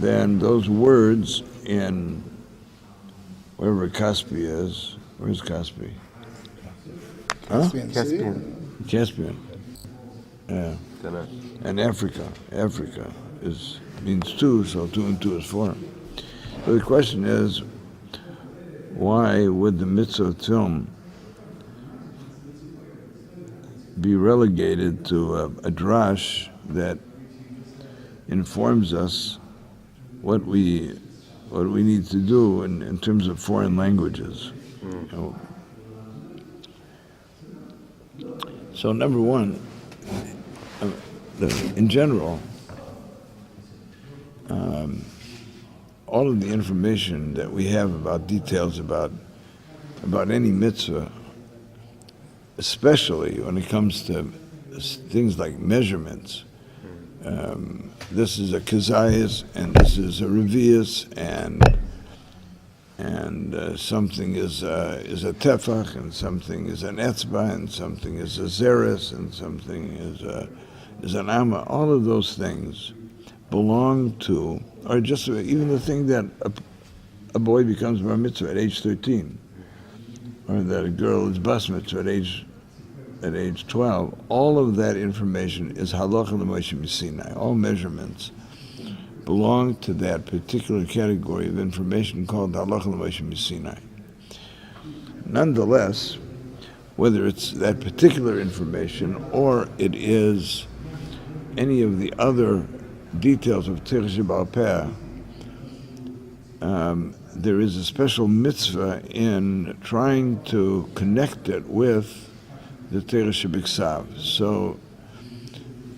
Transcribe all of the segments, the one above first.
then those words in wherever KSY is, where's KSY? Huh? Caspian. Yeah. And Africa means two, so 2 and 2 is 4. So the question is, why would the mitzvah of film be relegated to a drash that informs us what we need to do in terms of foreign languages? You know? So number one, in general, all of the information that we have about details about any mitzvah, especially when it comes to things like measurements, this is a KSY and this is a revius and something is a tefach and something is an etzba and something is a zeres and something is an amma. All of those things belong to, or just even the thing that a boy becomes bar mitzvah at age 13, or that a girl is bas mitzvah at age 12. All of that information is halacha l'Moshe Sinai. All measurements belong to that particular category of information called halacha l'Moshe Sinai. Nonetheless, whether it's that particular information or it is any of the other details of Torah Sheba'al Peh, there is a special mitzvah in trying to connect it with the Torah Shebiksav. So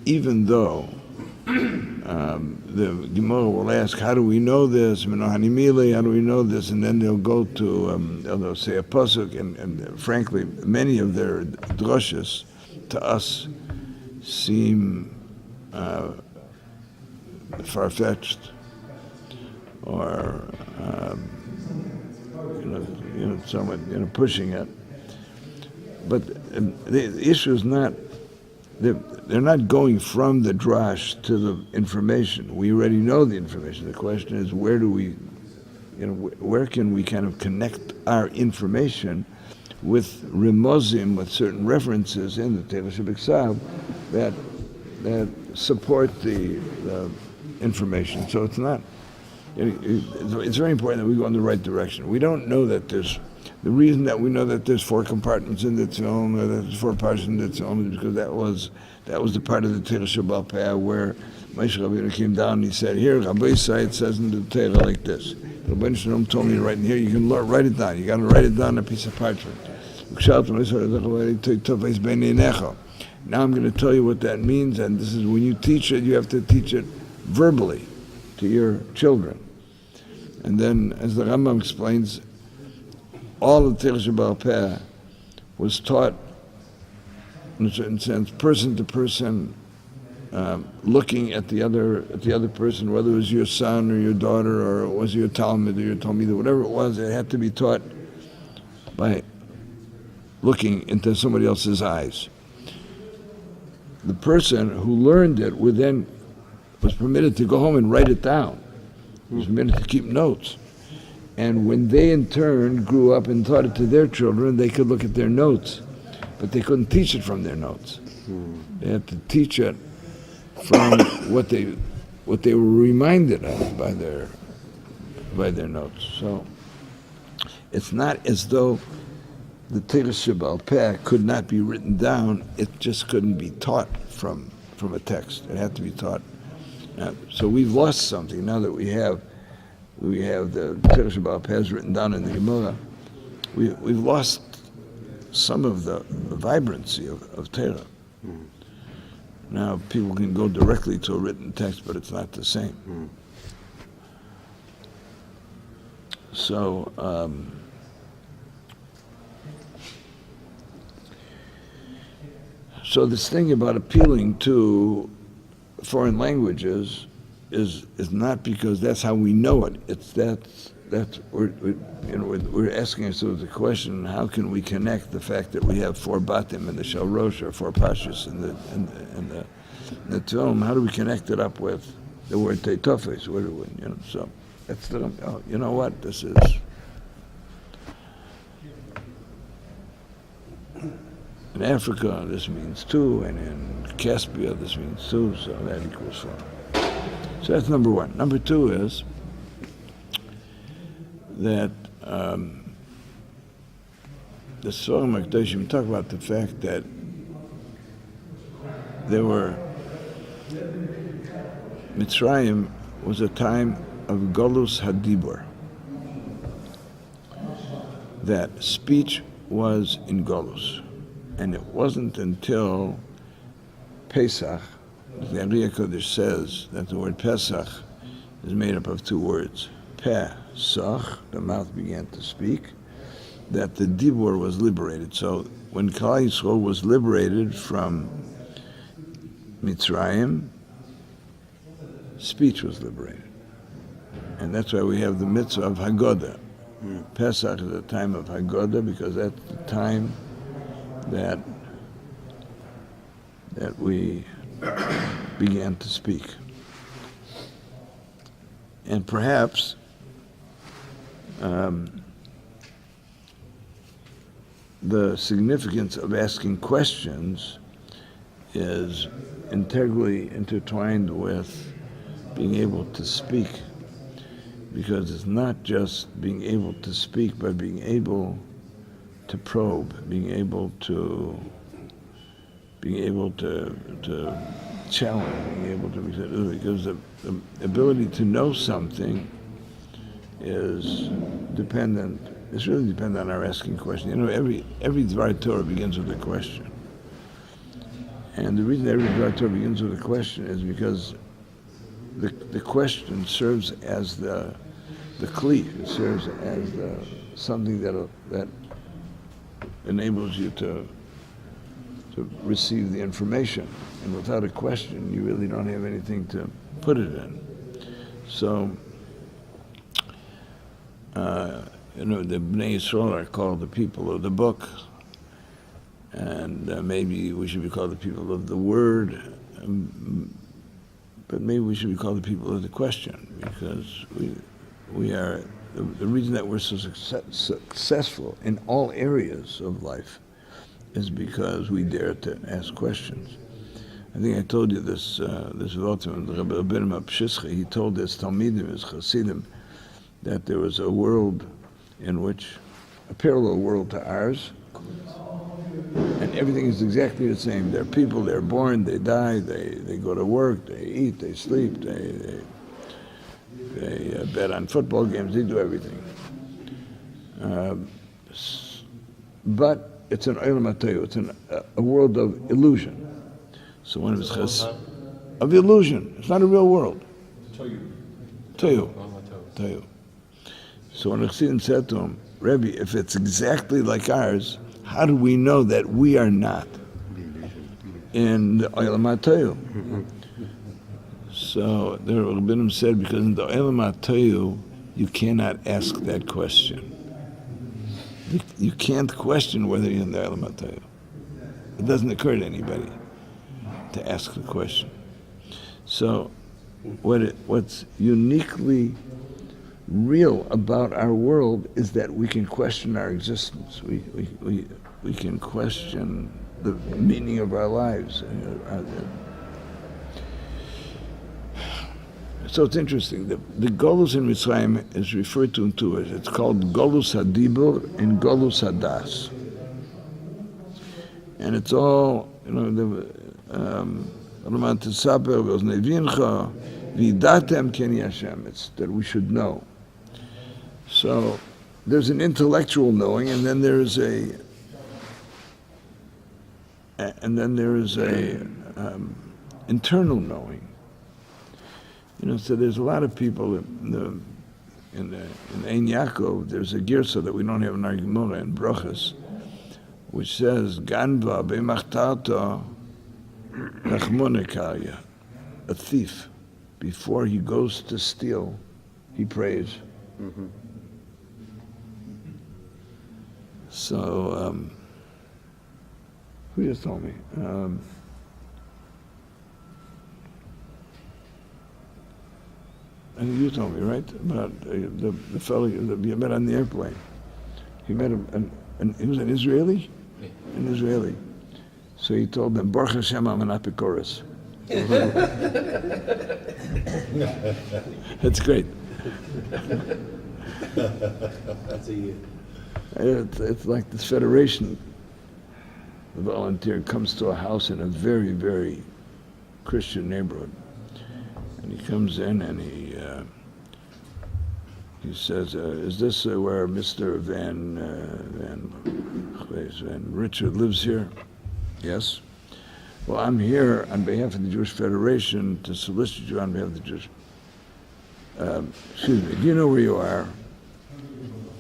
even though the Gemara will ask, how do we know this? How do we know this? And then they'll go to, they'll say a pasuk, and frankly, many of their drushes to us seem far-fetched, or somewhat pushing it. But the issue is not, they're not going from the drash to the information. We already know the information. The question is, where do we, where can we kind of connect our information with remozim, with certain references in the Torah Shebiksav that support the information. So it's not, it's very important that we go in the right direction. We don't know that there's, the reason that we know that there's 4 compartments in the Tzilum, or that there's 4 parts in the Tzilum, is because that was the part of the Torah Sheba'al Peh where Moshe Rabbeinu came down and he said, here, Rabbi Michel, it says in the Torah like this. Rabbi Michel told me to write in here, you can write it down. You got to write it down on a piece of parchment. Now I'm going to tell you what that means, and this is when you teach it, you have to teach it verbally to your children. And then, as the Rambam explains, all of Torah Sheba'al Peh was taught, in a certain sense, person to person, looking at the other person, whether it was your son or your daughter, or it was your Talmud or your Talmid, whatever it was, it had to be taught by looking into somebody else's eyes. The person who learned it was permitted to go home and write it down. He was permitted to keep notes. And when they in turn grew up and taught it to their children, they could look at their notes, but they couldn't teach it from their notes. They had to teach it from what they were reminded of by their notes. So it's not as though the Torah Sheba'al Peh could not be written down, it just couldn't be taught from a text. It had to be taught. So we've lost something now that we have the Torah Sheba'al Peh written down in the Gemara. We've lost some of the vibrancy of Torah. Now people can go directly to a written text, but it's not the same. So so this thing about appealing to foreign languages is not because that's how we know it. It's that's we're asking ourselves the question: how can we connect the fact that we have 4 batim in the Shal Rosh, or 4 pashas in the Tzulim? How do we connect it up with the word teitofes, so that's the, you know what, this is, in Africa this means 2, and in KSY this means 2, so that equals 4. So that's number 1. Number 2 is that the Sforim HaKadoshim talk about the fact that there were, Mitzrayim was a time of Golus Hadibur, that speech was in Golus. And it wasn't until Pesach, the Ariya Kodesh says that the word Pesach is made up of 2 words. Pesach, the mouth began to speak, that the Dibur was liberated. So when Klal Yisrael was liberated from Mitzrayim, speech was liberated. And that's why we have the mitzvah of Haggadah. Pesach is a time of Haggadah because that's the time that we began to speak. And perhaps the significance of asking questions is integrally intertwined with being able to speak, because it's not just being able to speak, but being able to probe, being able to challenge, being able to, because the ability to know something is dependent. It's really dependent on our asking questions. Every Dvar Torah begins with a question, and the reason every Dvar Torah begins with a question is because the question serves as the kli. It serves as something that enables you to receive the information. And without a question, you really don't have anything to put it in. So, the Bnei Yisrael are called the people of the book, and maybe we should be called the people of the word, but maybe we should be called the people of the question, because we are, the reason that we're so successful in all areas of life is because we dare to ask questions. I think I told you this Votum, Rabbi Michel, he told his Talmidim, his Hasidim, that there was a world in which, a parallel world to ours, and everything is exactly the same. They're people, they're born, they die, they go to work, they eat, they sleep, they bet on football games, they do everything. But it's an Olam HaTohu, it's a world of illusion. So one of his of illusion. It's not a real world. Tohu. So when Chassidim said to him, Rebbe, if it's exactly like ours, how do we know that we are not in the Olam HaTohu? So the Rabbinim said, because in the Olam HaTohu, you cannot ask that question. You can't question whether you're in the Olam HaTohu. It doesn't occur to anybody to ask the question. So what's uniquely real about our world is that we can question our existence. We can question the meaning of our lives. So it's interesting. The Golus in Mitzrayim is referred to in 2 ways. It's called Golus Hadibur and Golus Hadas. And it's all, it's that we should know. So there's an intellectual knowing, and then there is a internal knowing. So there's a lot of people in Ein Yaakov. There's a girsa that we don't have in our Gemara in Brachas, which says Ganva b'machtarta nachmonekaya. A thief, before he goes to steal, he prays. Mm-hmm. So, who just told me? I think you told me, right? About the fellow that you met on the airplane. He met he was an Israeli? Yeah. An Israeli. So he told them, Baruch Hashem, I'm an apikoros. That's great. That's a It's like this federation volunteer comes to a house in a very, very Christian neighborhood. And he comes in and he says, is this where Mr. Van Richard lives here? Yes. Well, I'm here on behalf of the Jewish Federation to solicit you on behalf of the Jewish. Excuse me, do you know where you are?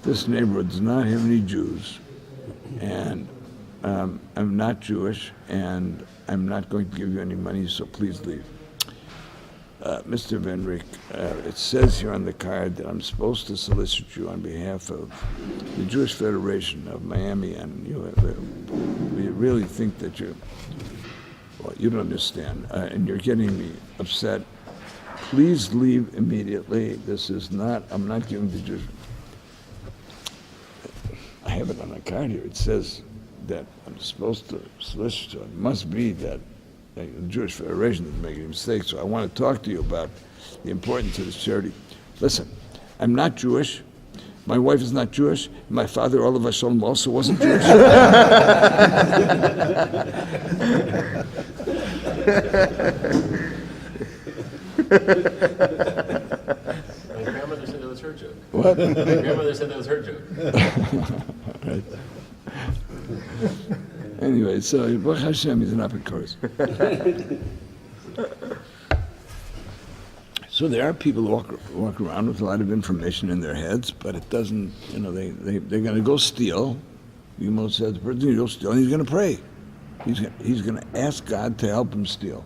This neighborhood does not have any Jews, and I'm not Jewish, and I'm not going to give you any money, so please leave. Mr. Van Rick, it says here on the card that I'm supposed to solicit you on behalf of the Jewish Federation of Miami, and we really think that you don't understand, and you're getting me upset. Please leave immediately. I'm not giving the Jewish. I have it on the card here. It says that I'm supposed to solicit you. It must be that the Jewish Federation is making a mistake, so I want to talk to you about the importance of this charity. Listen, I'm not Jewish. My wife is not Jewish. My father, Olav Shalom, also wasn't Jewish. My grandmother said that was her joke. What? My grandmother said that was her joke. Right. Anyway, so Baruch Hashem is an apikoros. So there are people who walk around with a lot of information in their heads, but it doesn't, they're going to go steal. Yemo says the person will go steal, and he's going to pray. He's going to ask God to help him steal.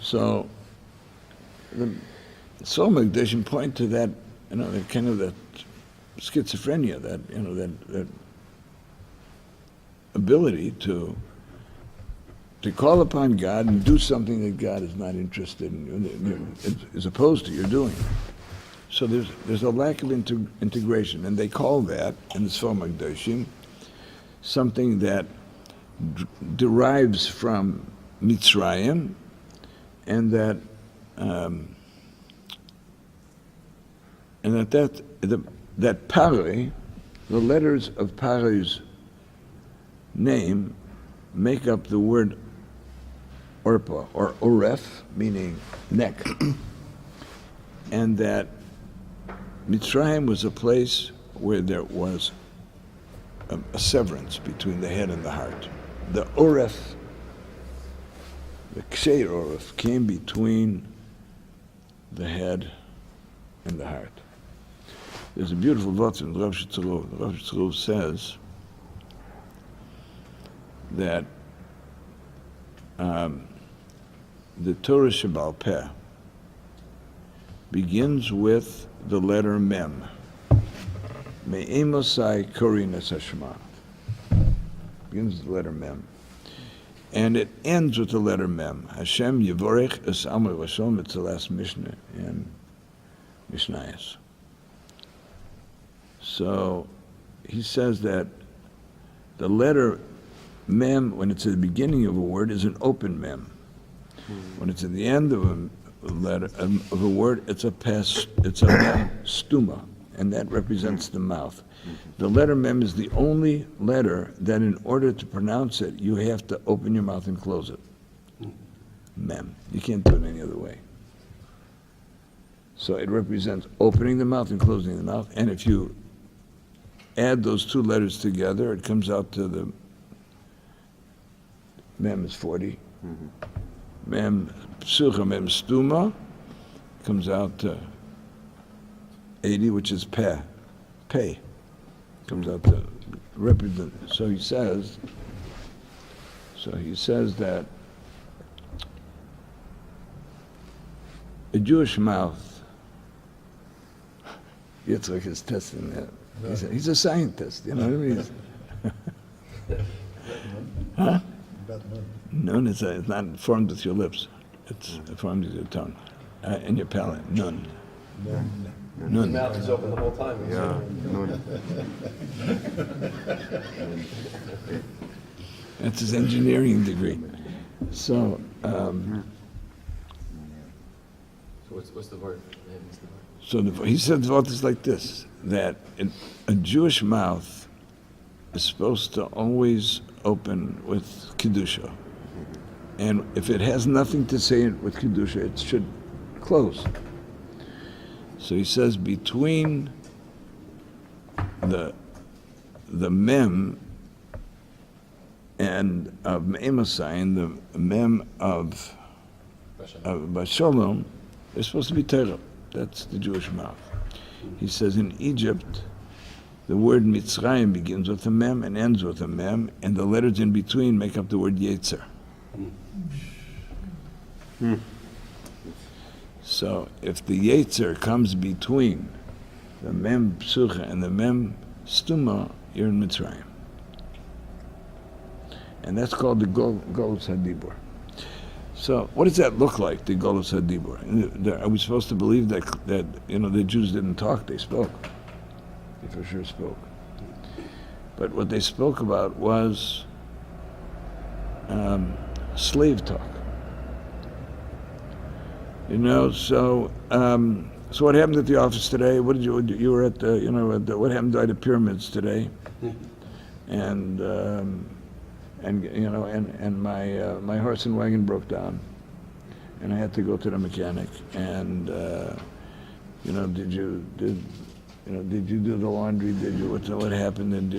So the Soul Magdashim point to that, that kind of that schizophrenia, that ability to call upon God and do something that God is not interested in, as opposed to your doing. So there's a lack of integration, and they call that in the Soul Magdashim something that derives from Mitzrayim, and that Paroi, the letters of Paroi's name make up the word Orpa, or Oref, meaning neck, and that Mitzrayim was a place where there was a severance between the head and the heart. The Oref, the Ksher Oref, came between the head and the heart. There's a beautiful verse in Rav Shitzurov. Rav Shitzurov says that the Torah Shebal Peh begins with the letter Mem. Me'emosai Korin es Hashema. Begins with the letter Mem. And it ends with the letter Mem. Hashem Yevorech es Amor Vashom. It's the last Mishnah in Mishnayos. So he says that the letter Mem, when it's at the beginning of a word, is an open Mem. When it's at the end of a letter of a word, it's a Mem stuma, and that represents the mouth. The letter Mem is the only letter that, in order to pronounce it, you have to open your mouth and close it. Mem. You can't do it any other way. So it represents opening the mouth and closing the mouth, and if you add those two letters together, it comes out to the Mem is 40. Mem Psucha, Mem Stuma comes out to 80, which is Peh. Peh comes out to represent. So he says that a Jewish mouth, Yitzchak is testing that. He's a scientist, you know what I mean? Huh? No, it's not formed with your lips. It's formed with your tongue. in your palate. Nun. His Nun. mouth is open the whole time. Yeah, nun. That's his engineering degree. So, So what's the word? he said the word is like this, that a Jewish mouth is supposed to always open with Kedusha. And if it has nothing to say with Kedusha, it should close. So he says between the mem and of Me'emosai and the mem of Bashalom, there's supposed to be Torah. That's the Jewish mouth. He says in Egypt, the word Mitzrayim begins with a mem and ends with a mem, and the letters in between make up the word Yetzer. So if the Yetzer comes between the mem psucha and the mem stuma, you're in Mitzrayim. And that's called the Golus HaDibur. So what does that look like, the Golus HaDibur? Are we supposed to believe that the Jews didn't talk, they spoke? They for sure spoke. But what they spoke about was slave talk. So what happened at the office today? What did you were at the, what happened at the pyramids today? And my horse and wagon broke down, and I had to go to the mechanic. And did you do the laundry? Did you what happened? And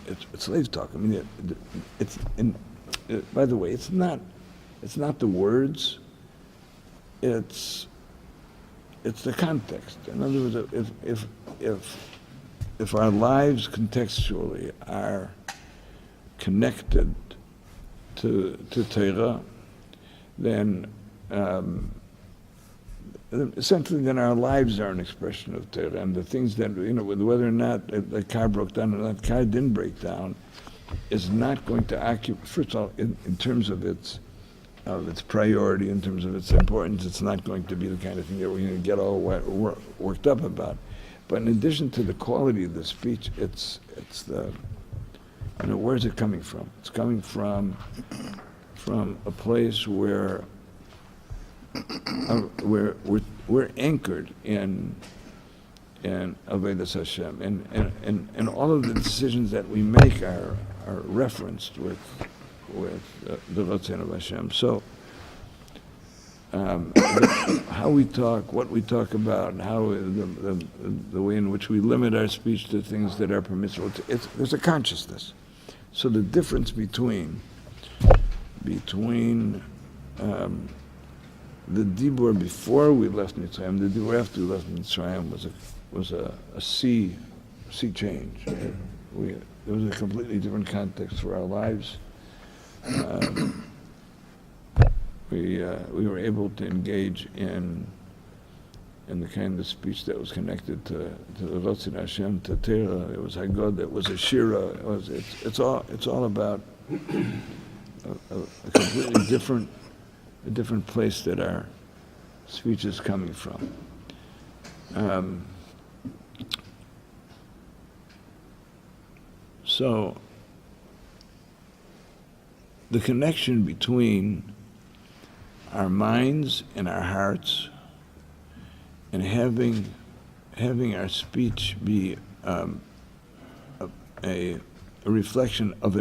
it's slave talk. I mean, by the way, it's not the words. It's the context. In other words, if our lives contextually are connected to Torah, then essentially then our lives are an expression of Torah, and the things that, whether or not the car broke down or that car didn't break down, is not going to occupy, first of all, in terms of its priority, in terms of its importance, it's not going to be the kind of thing that we're going to get all worked up about. But in addition to the quality of the speech, it's the, where is it coming from? It's coming from a place where we're anchored in Avodas Hashem, and all of the decisions that we make are referenced with the Ratzon of Hashem. So how we talk, what we talk about, and how the way in which we limit our speech to things that are permissible, there's a consciousness. So the difference between the Dibur before we left Mitzrayim, the Dibur after we left Mitzrayim was a sea change. There was a completely different context for our lives. We were able to engage in the kind of speech that was connected to the Ratzon Hashem, to Torah. It was Haggadah, it was a Shiur. It's all about a completely different place that our speech is coming from. So the connection between our minds and our hearts, and having our speech be a reflection of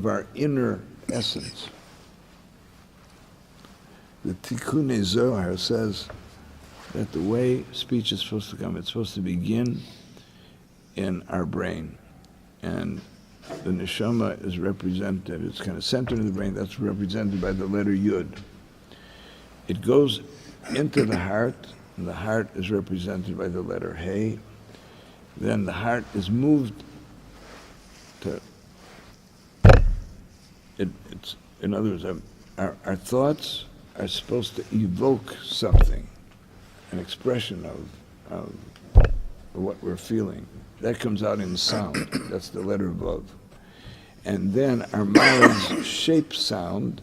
our inner essence. The Tikkun Zohar says that the way speech is supposed to come, it's supposed to begin in our brain, and the neshama is represented, it's kind of centered in the brain, that's represented by the letter Yud. It goes into the heart, and the heart is represented by the letter Hey. Then the heart is moved to, it's in other words, our thoughts are supposed to evoke something, an expression of what we're feeling. That comes out in sound. That's the letter Vav. And then our mouths shape sound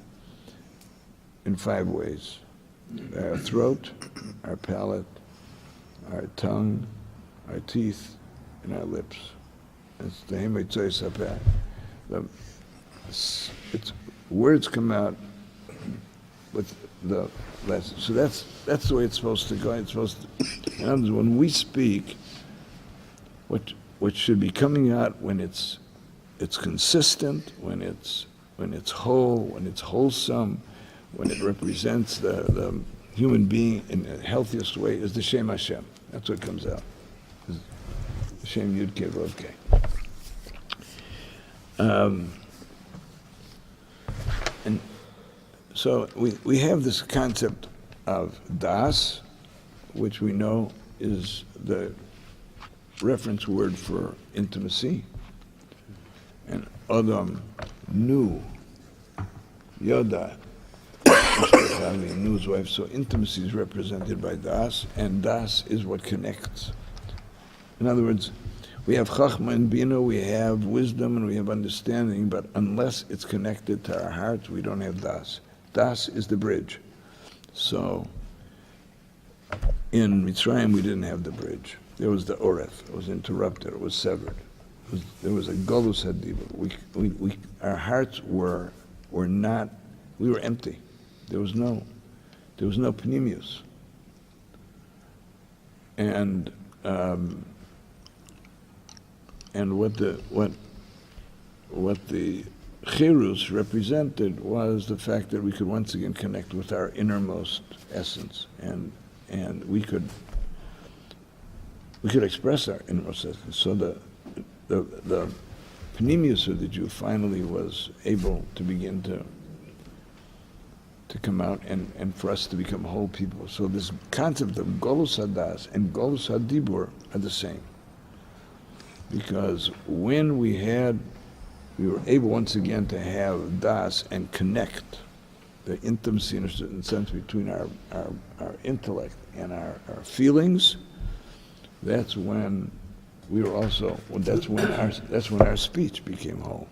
in 5 ways. our throat, our palate, our tongue, our teeth, and our lips. It's the Hemitzay Sapah. It's words come out with the last. So that's the way it's supposed to go. It's supposed to. In other words, when we speak, what should be coming out when it's consistent, when it's whole, when it's wholesome, when it represents the human being in the healthiest way, is the Shem Hashem. That's what comes out. The Shem Yud Kei Vav Kei. And so we have this concept of das, which we know is the reference word for intimacy, and Adam knew, Yoda, knew his wife. So intimacy is represented by das, and das is what connects. In other words, we have chachma and bina, we have wisdom and we have understanding, but unless it's connected to our hearts, we don't have das. Das is the bridge. So in Mitzrayim, we didn't have the bridge. There was the oreth. It was interrupted. It was severed. There was a golus hadibur. Our hearts were not. We were empty. There was no pneumius. And what the chirus represented was the fact that we could once again connect with our innermost essence, and we could express our innermost essence. So the pneumius of the Jew finally was able to begin to come out and for us to become whole people. So this concept of golus hadas and golus hadibur are the same. Because when we were able once again to have das and connect the intimacy in a certain sense between our intellect and our feelings, that's when we were also, that's when our speech became whole.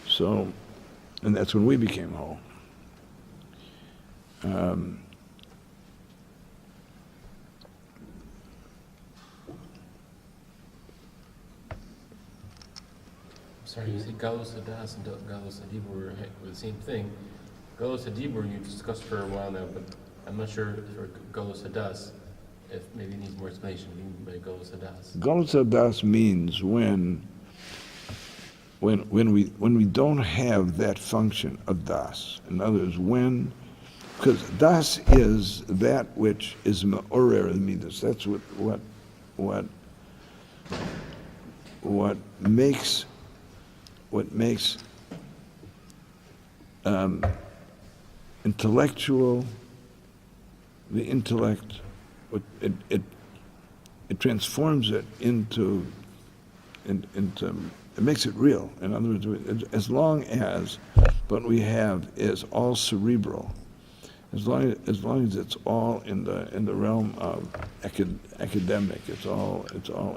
So, and that's when we became whole. Sorry, you said Galus Hadas and Galus Hadibur were the same thing. Galus Hadibur you discussed for a while now, but I'm not sure for Galus Hadas, if maybe it needs more explanation. What do you mean by Galus Hadas? Galus hadas means when we don't have that function of das. In other words, because das is that which is ma'orer midas. That's what makes intellectual, the intellect, it transforms it into, it makes it real. In other words, as long as what we have is all cerebral, as long as it's all in the realm of academic, it's all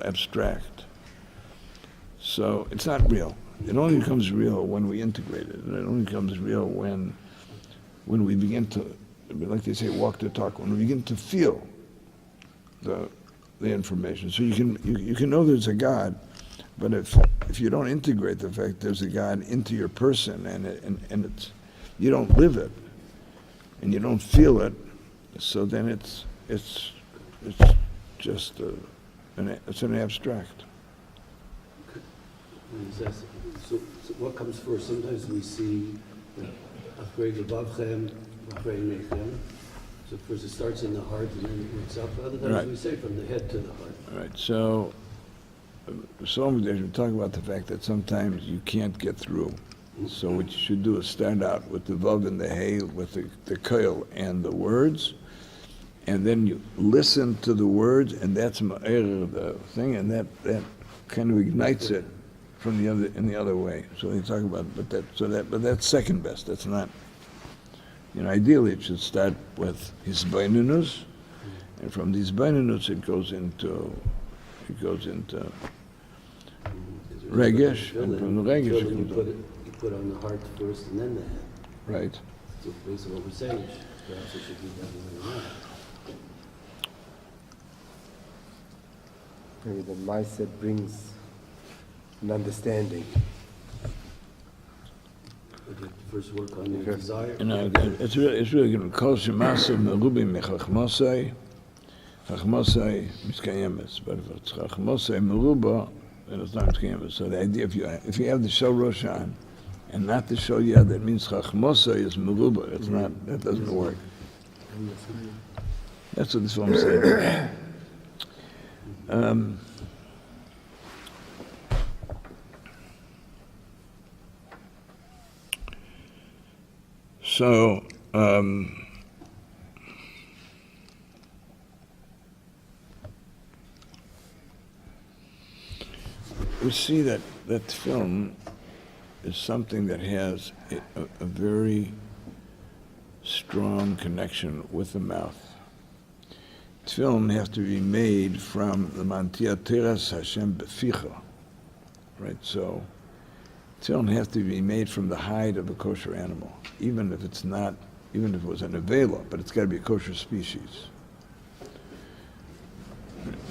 abstract. So it's not real. It only becomes real when we integrate it, and it only becomes real when we begin to, like they say, walk the talk. When we begin to feel the information. So you can know there's a God, but if you don't integrate the fact there's a God into your person and it's you don't live it and you don't feel it, so then it's just it's an abstract. So what comes first? Sometimes we see Achrei Levavchem, Achrei Nechem. So first it starts in the heart and then it works out. Other times we say from the head to the heart. All right. So we talk about the fact that sometimes you can't get through. So what you should do is start out with the vav and the hey, with the koil and the words, and then you listen to the words, and that's ma'er the thing, and that kind of ignites it from the other way. So they talk about, but that's second best. That's not. Ideally it should start with his bainunus, and from these bainunus it goes into regesh, and from the regesh you put on the heart first and then the head. Right. So basically what we're saying, perhaps it should be the other way around. Maybe the mindset brings an understanding. But you first work on your desire. You know, it's really good. Kol shemasa merubim mechachmosei, chachmosei miskayemes. But if it's chachmosei meruba, then it's not miskayemes. So the idea, if you have the shel rosh on, and not the shel yad, that means chachmosei is meruba. It's not. That doesn't work. That's what this film said. So, we see that film is something that has a very strong connection with the mouth. Film has to be made from the mantia teras Hashem beficha, right? So, film has to be made from the hide of a kosher animal, even if it was an avela, but it's got to be a kosher species.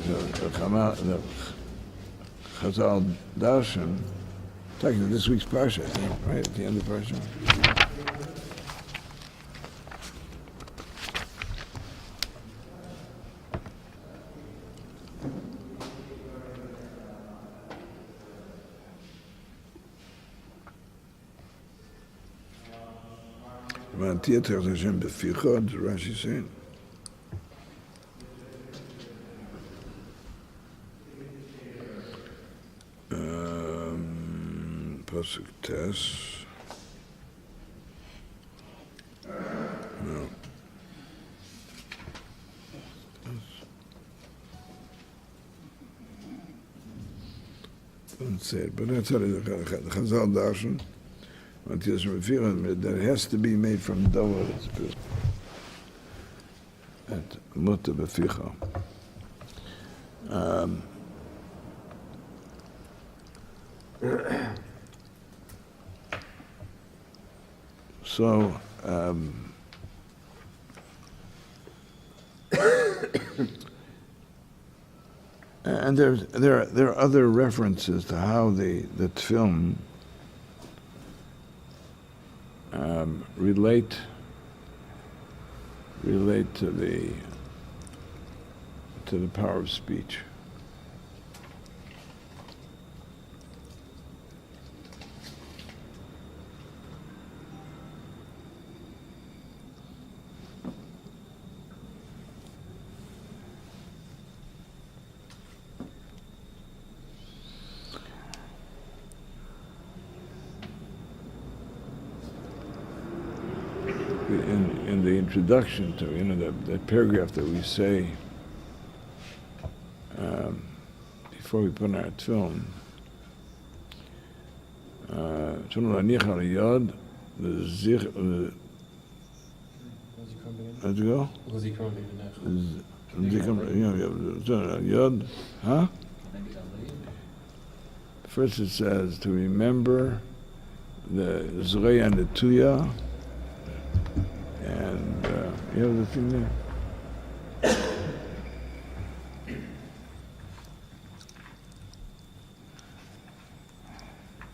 The Chazal Darshan, talking to this week's parsha, I think, right at the end of the parsha. Theater Hashem beficha, Rashi saying. Pasuk Tes. No. Doesn't say it, but that's how the Chazal Darshan. That has to be made from dough that's good. At muta beficha. So, and there are other references to how the film relate to the power of speech. In the introduction to that paragraph that we say before we put on our film, let's go. Yod, huh? First it says to remember the Zrei and the Tuya. And you have the thing there?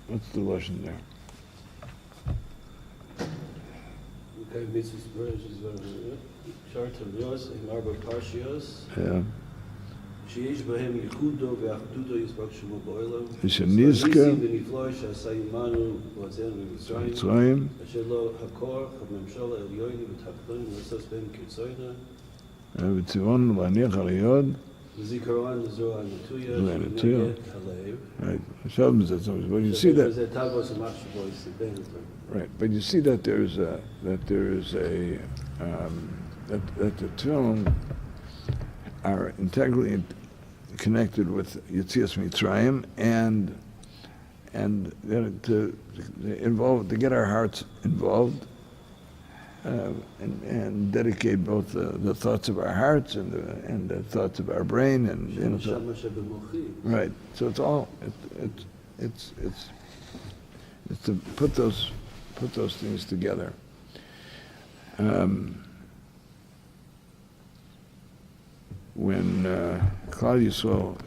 What's the lesson there? Okay, mitzvahs, verses, short Rios, in Marba Parshios. Yeah. שיש בהם ייחודו ואחדותו יסבק שמו בעולם. ושנזכה ונפלא שעשה עמנו והוצאנו ממצרים. מצרים. אשר לו הכוח, הממשל העליון ותחתונים לעשות בהם כרצונו. וציוונו להניח על היוד. וזיכרון לזרוע הנטויה. הנטויה. הלב. Right. But you see that. Right. But you see that there is a that the tune are integrally connected with Yetzias Mitzrayim and to get our hearts involved and dedicate both the thoughts of our hearts and the thoughts of our brain and right. So it's all it's to put those things together. when Klal Yisrael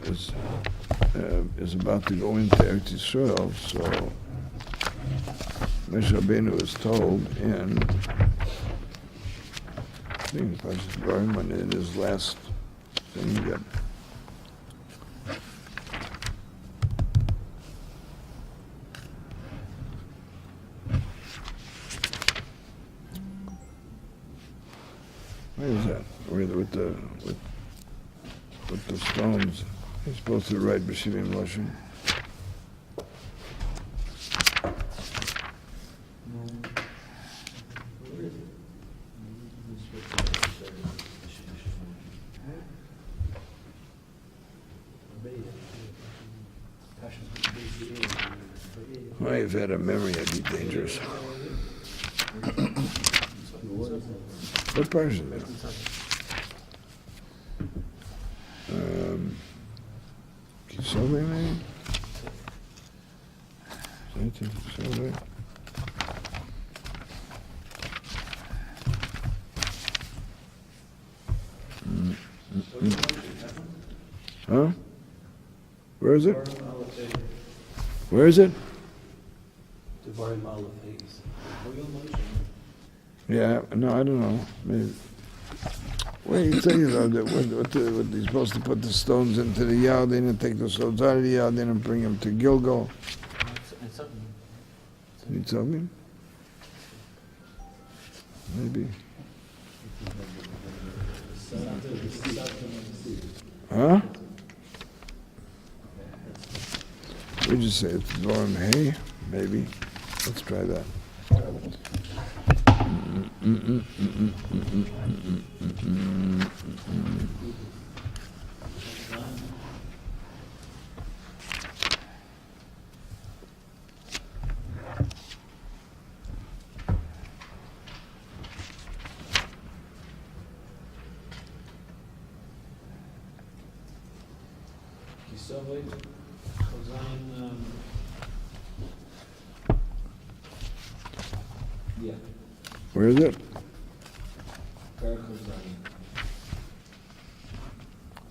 is about to go into Eretz Yisrael, so Moshe Rabbeinu is told in, I think it's Parshas Dvarim, when in his last thing that where is that? Where with the stones. He's supposed to write B'Shivim Lashon. Well, if I had a memory, I'd be dangerous. What part is it? KSY maybe? KSY? Huh? Where is it? Where is it? Devarim Aleph Hayes. Yeah, no, I don't know. Maybe. Well, you tell you though that what he's supposed to put the stones into the Yardin and take the stones out of the Yardin and bring them to Gilgal. It's something. You tell me? Maybe. Huh? We just say it's Dvarim Hay, maybe. Let's try that. Yeah. Where is it?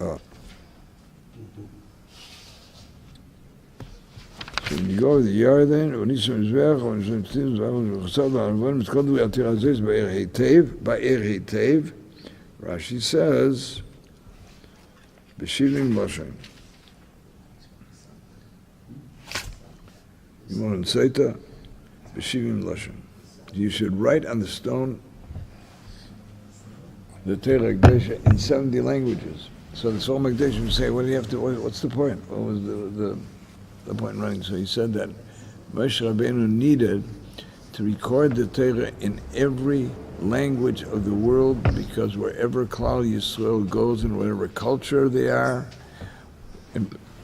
Oh. So when you go to the Yarden, when he's in Zwerg, when he's in Zwerg, when he's in Zwerg, when he's in Zwerg, by Heitev, Rashi says, B'Shivim Lashon. You want to say that? B'Shivim Lashon. You should write on the stone the Torah Kedusha in 70 languages. So the Soul Mekdesh, you say, what do you have to? What's the point? What was the point in writing? So he said that Moshe Rabbeinu needed to record the Torah in every language of the world, because wherever Klal Yisrael goes and whatever culture they are,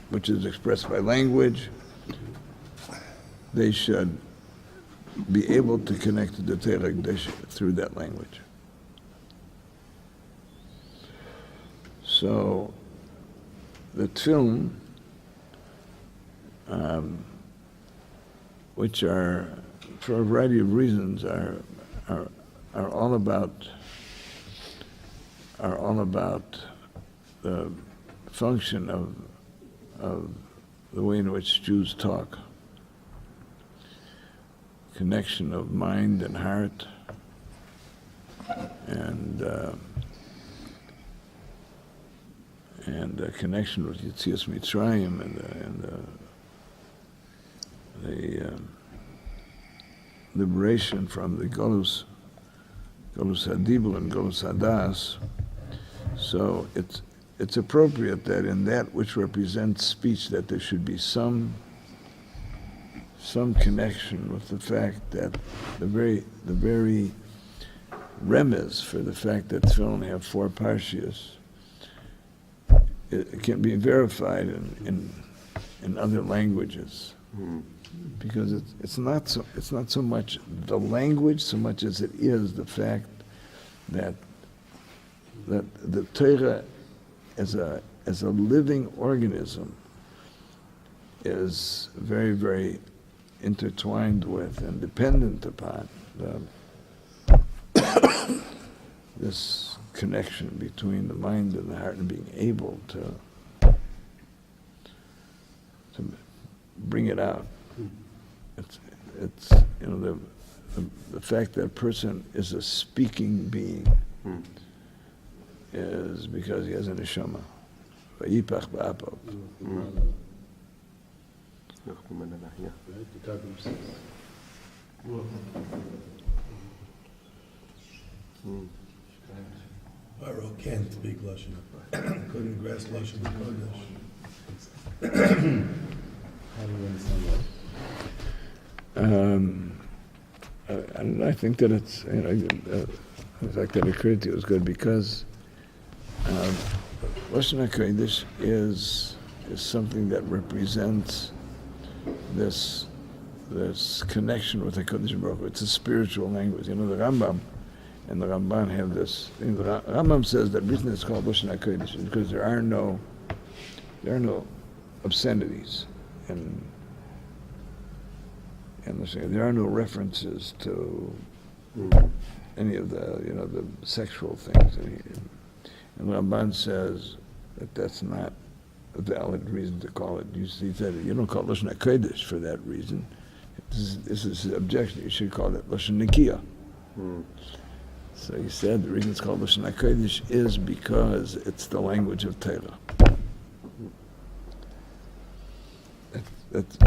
which is expressed by language, they should be able to connect to the Torah Kedusha through that language. So the tefillin, which are, for a variety of reasons, are all about the function of the way in which Jews talk. Connection of mind and heart, and a connection with Yetzias Mitzrayim and the liberation from the Golus Hadibul and Golus Hadas. So it's appropriate that in that which represents speech, that there should be some connection with the fact that the very remez for the fact that tefillin have 4 parshias, it can be verified in other languages, because it's not so much the language so much as it is the fact that the Torah as a living organism is very, very intertwined with and dependent upon this connection between the mind and the heart and being able to bring it out. It's you know, the fact that a person is a speaking being is because he has a neshama. Vayipach ba'apav. Right? The Targum says. Paro can't speak Lashon. Couldn't grasp Lashon Kodesh. How do you understand that? I think that it's, you know, the fact that it occurred to you is good because Lashon HaKodesh is something that represents this connection with the Kodesh Baruch Hu. It's a spiritual language. You know, the Rambam and the Ramban have this. You know, the Rambam says that the reason it's called Lashon HaKodesh is because there are no obscenities and there are no references to any of the, you know, the sexual things. And Ramban says that that's not a valid reason to call it. He said, you don't call it Lashon HaKodesh for that reason. This is his objection. You should call it Lashon Nikiya. So he said the reason it's called Lashon HaKodesh is because it's the language of Torah.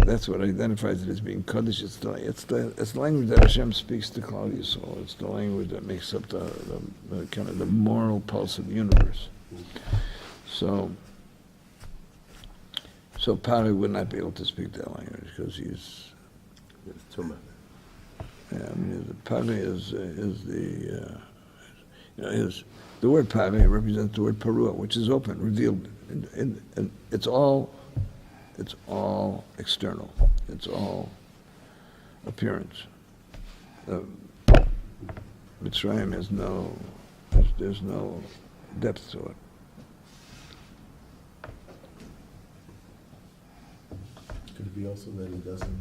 That's what identifies it as being Kodesh. It's the language that Hashem speaks to Klal Yisrael. It's the language that makes up the kind of the moral pulse of the universe. So Pari would not be able to speak that language because he's. It's Tumah. Yeah, I mean, the Pari is the you know, the word Pari represents the word Parua, which is open, revealed, and it's all external. It's all appearance. Mitzrayim has there's no depth to it. Could it be also that he doesn't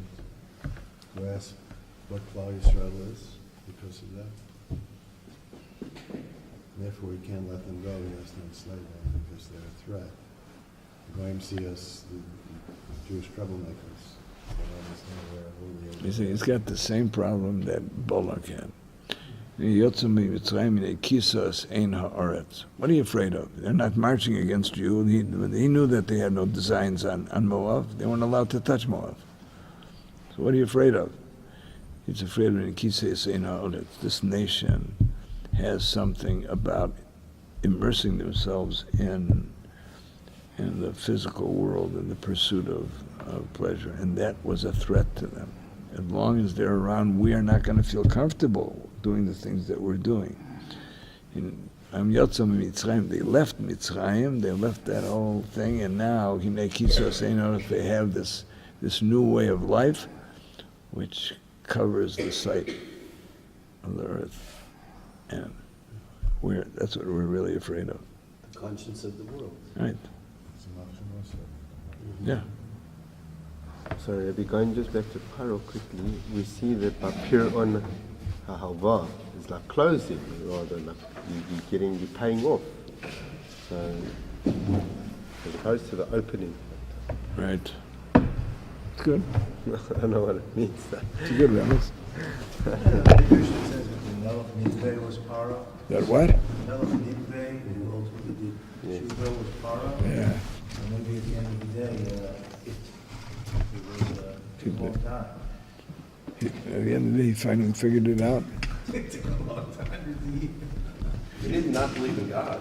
grasp what Klal Yisrael is because of that? Therefore, he can't let them go. He has to enslave them because they're a threat. The Goyim see us, the Jewish troublemakers. They don't understand who we are. You see, he's got the same problem that Balak had. What are you afraid of? They're not marching against you. He knew that they had no designs on Moab. They weren't allowed to touch Moab. So what are you afraid of? He's afraid of this nation has something about immersing themselves in the physical world and the pursuit of pleasure, and that was a threat to them. As long as they're around, we are not going to feel comfortable doing the things that we're doing. They left Mitzrayim, they left that whole thing, and now they have this new way of life, which covers the sight of the earth, and that's what we're really afraid of. The conscience of the world. Right? It's an option also. Yeah. Sorry, Rabbi, going just back to Paro quickly, we see that Bapir HaHalva is like closing, rather like you're paying off. So, as opposed to the opening. Right. It's good. I don't know what it means. It's a good reference. The Mishnah says that the Melech Nidveh was Paro. That what? Melech Nidveh, who ultimately did Shiur, was Paro. Yeah. And maybe at the end of the day, it was a long time. At the end of the day, he finally figured it out. It took a long time. He did not believe in God.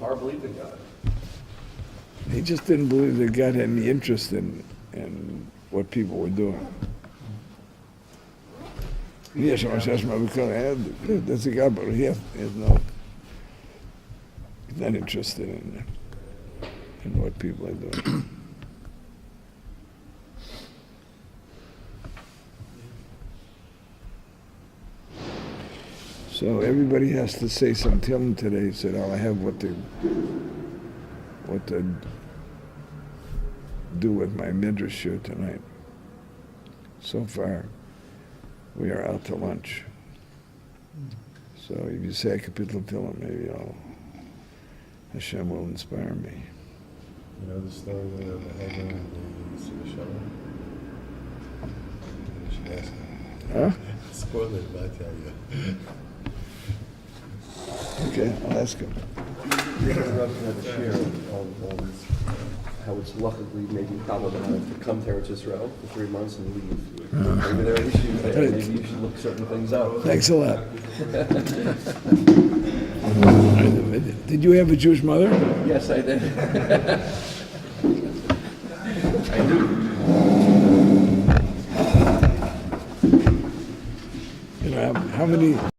Or believed in God. He just didn't believe that God had any interest in what people were doing. That's a God, but he's not interested in what people are doing. So everybody has to say something. Tell him today, said, I have what to do with my midrash shiur tonight. So far, we are out to lunch. So if you say a kapitel Tehillim, maybe Hashem will inspire me. You know the story of the Hagar and the Suda Shalom? You should ask him. Huh? Spoil it, but I tell you. Okay, I'll ask him. You're going to have a share of how it's luckily maybe problematic to come to Eretz Israel for 3 months and leave. Maybe there are issues there. Maybe you should look certain things up. Thanks a lot. Did you have a Jewish mother? Yes, I did. You know, how many